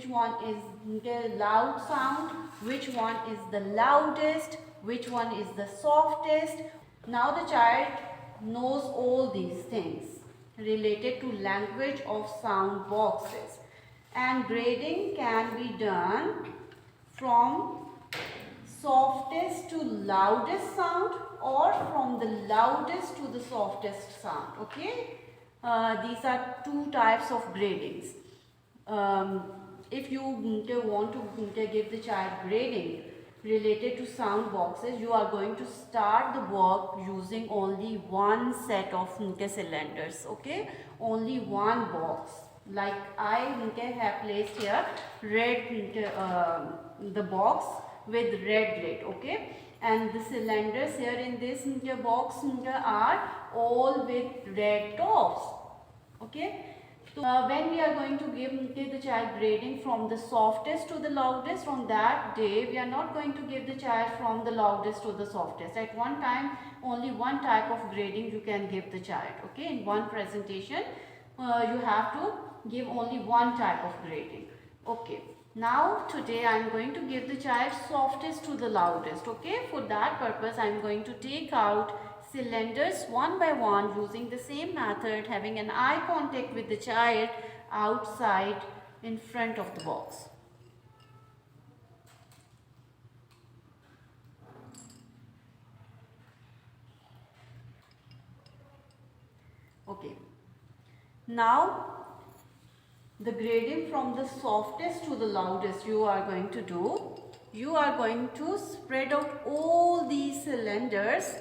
which one is the loud sound, which one is the loudest, which one is the softest. Now the child knows all these things related to language of sound boxes, and grading can be done from softest to loudest sound or from the loudest to the softest sound. Okay, these are two types of gradings. If you want to give the child grading related to sound boxes, you are going to start the work using only one set of cylinders. Okay, only one box. Like I have placed here red the box with red lid. Okay, and the cylinders here in this box are all with red tops. Okay. So, when we are going to give the child grading from the softest to the loudest, on that day we are not going to give the child from the loudest to the softest. At one time, only one type of grading you can give the child. Okay, in one presentation, you have to give only one type of grading. Okay. Now today I am going to give the child softest to the loudest. Okay, for that purpose I am going to take out cylinders one by one using the same method, having an eye contact with the child outside in front of the box. Okay. Now the grading from the softest to the loudest you are going to do. You are going to spread out all these cylinders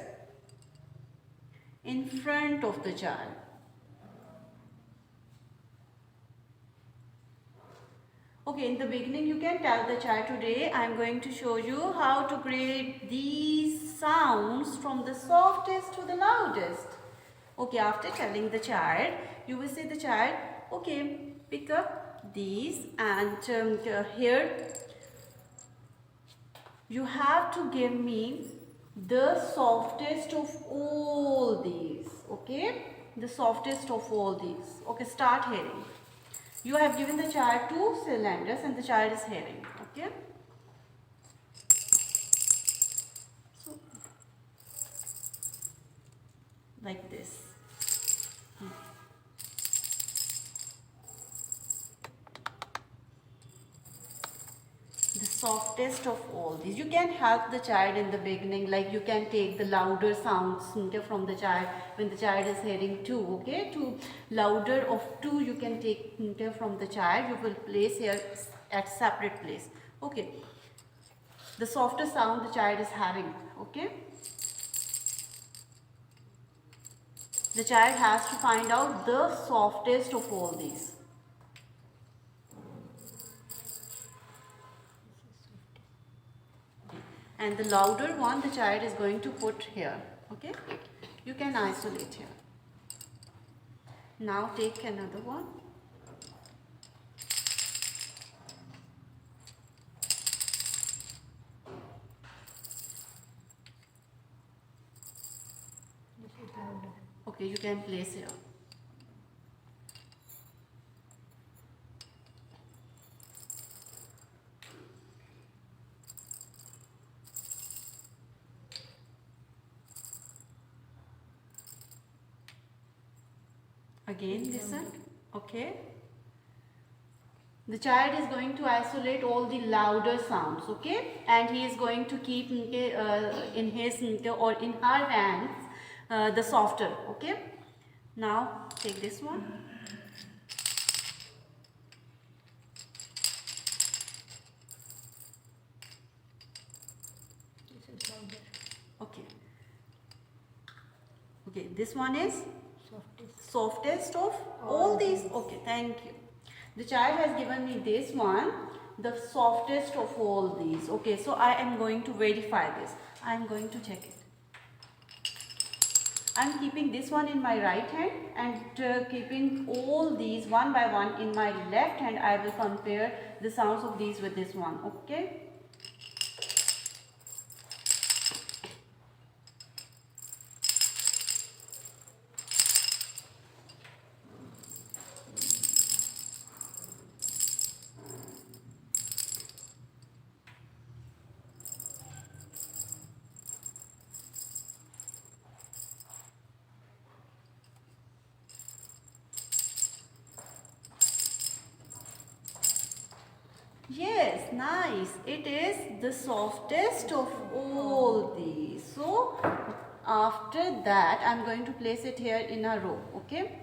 in front of the child. Okay, in the beginning you can tell the child, today I am going to show you how to grade these sounds from the softest to the loudest. Okay, after telling the child, you will say the child, okay, pick up these and here you have to give me the softest of all these. Okay, the softest of all these. Okay, start hearing. You have given the child two cylinders and the child is hearing. Okay, so like this. The softest of all these. You can help the child in the beginning, like you can take the louder sounds from the child when the child is hearing two. Okay, two louder of two you can take from the child. You will place here at separate place. Okay, the softest sound the child is having. Okay, the child has to find out the softest of all these. And the louder one the child is going to put here. Okay, you can isolate here. Now take another one. Okay, you can place here. Again listen. Okay, the child is going to isolate all the louder sounds. Okay, and he is going to keep in his or in her hands the softer. Okay, now take this one. Okay, okay, this one is softest of all these. Okay, thank you. The child has given me this one, the softest of all these. Okay, so I am going to verify this. I am going to check it. I am keeping this one in my right hand and keeping all these one by one in my left hand. I will compare the sounds of these with this one. Okay. Yes, nice. It is the softest of all these. So after that, I'm going to place it here in a row. Okay.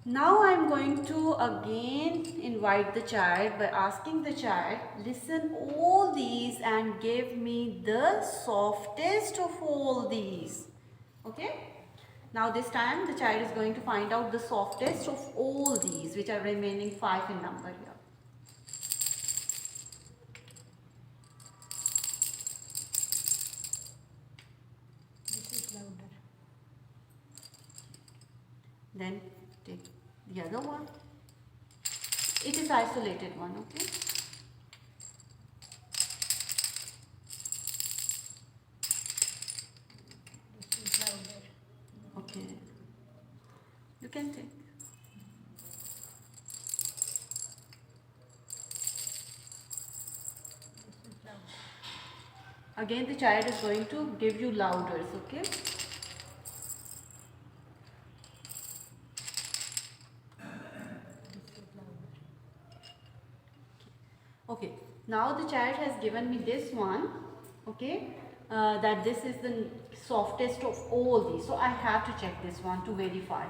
Now I'm going to again invite the child by asking the child, listen all these and give me the softest of all these. Okay. Now this time the child is going to find out the softest of all these, which are remaining 5 in number here. Then take the other one. It is isolated one, okay? Okay. You can take. Again the child is going to give you louders, okay? Okay, now the child has given me this one, okay, that this is the softest of all these. So I have to check this one to verify.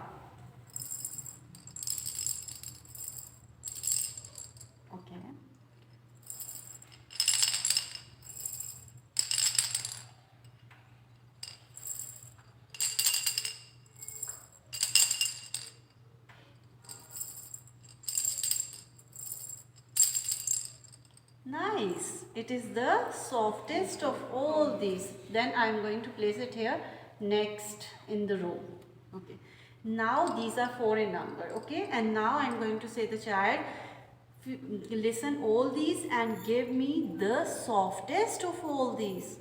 Okay. Nice. It is the softest of all these. Then I am going to place it here next in the row. Okay. Now these are 4 in number. Okay. And now I am going to say the child, listen all these and give me the softest of all these.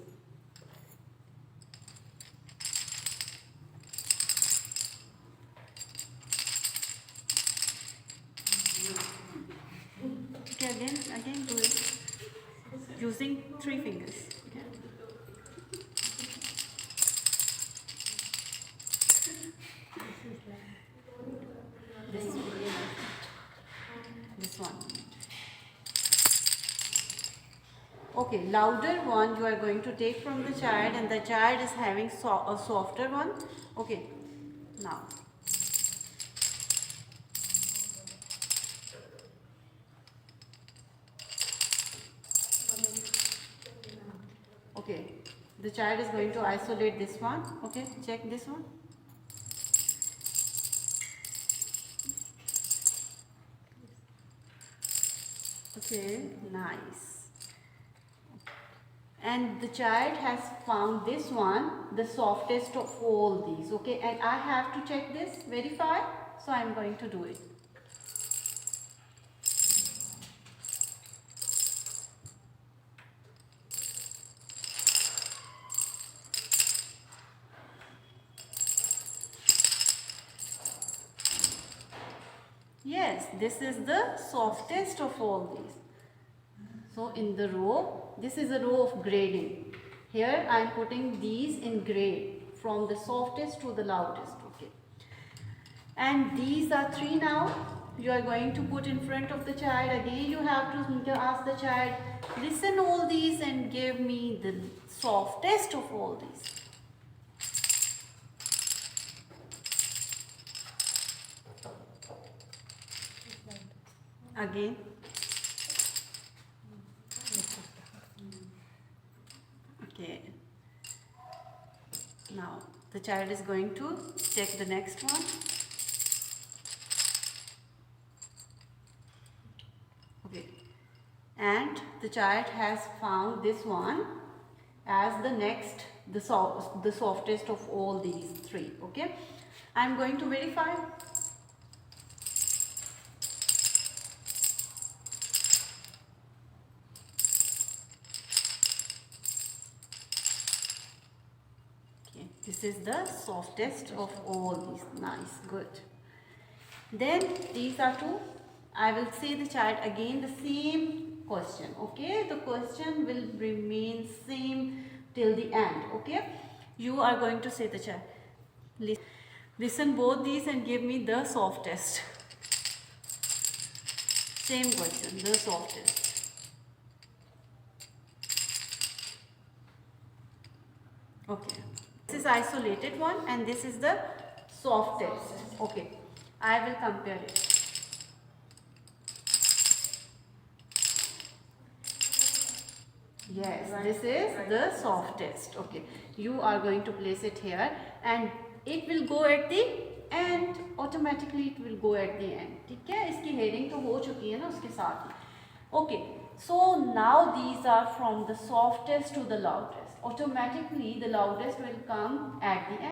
Okay, again do it using 3 fingers. Okay. This one. Okay, louder one you are going to take from the child, and the child is having a softer one. Okay, now. Okay, the child is going to isolate this one. Okay, check this one. Okay, nice. And the child has found this one, the softest of all these. Okay, and I have to check this, verify. So I am going to do it. Yes, this is the softest of all these. So in the row, this is a row of grading. Here I am putting these in grade from the softest to the loudest. Okay. And these are 3 now. You are going to put in front of the child. Again you have to ask the child, listen all these and give me the softest of all these. Again. Okay. Now the child is going to check the next one. Okay. And the child has found this one as the next, the softest of all these 3. Okay. I am going to verify. This is the softest of all these. Nice, good. Then these are 2. I will say the child again the same question. Okay, the question will remain same till the end. Okay, you are going to say the child, listen both these and give me the softest. Same question, the softest. Okay, this is isolated one and this is the softest. Okay, I will compare it. Yes, this is the softest. Okay, you are going to place it here and it will go at the end. Automatically it will go at the end. ठीक है, इसकी heading तो हो चुकी है ना उसके साथ ही. Okay, so now these are from the softest to the loudest. Automatically the loudest will come at the end.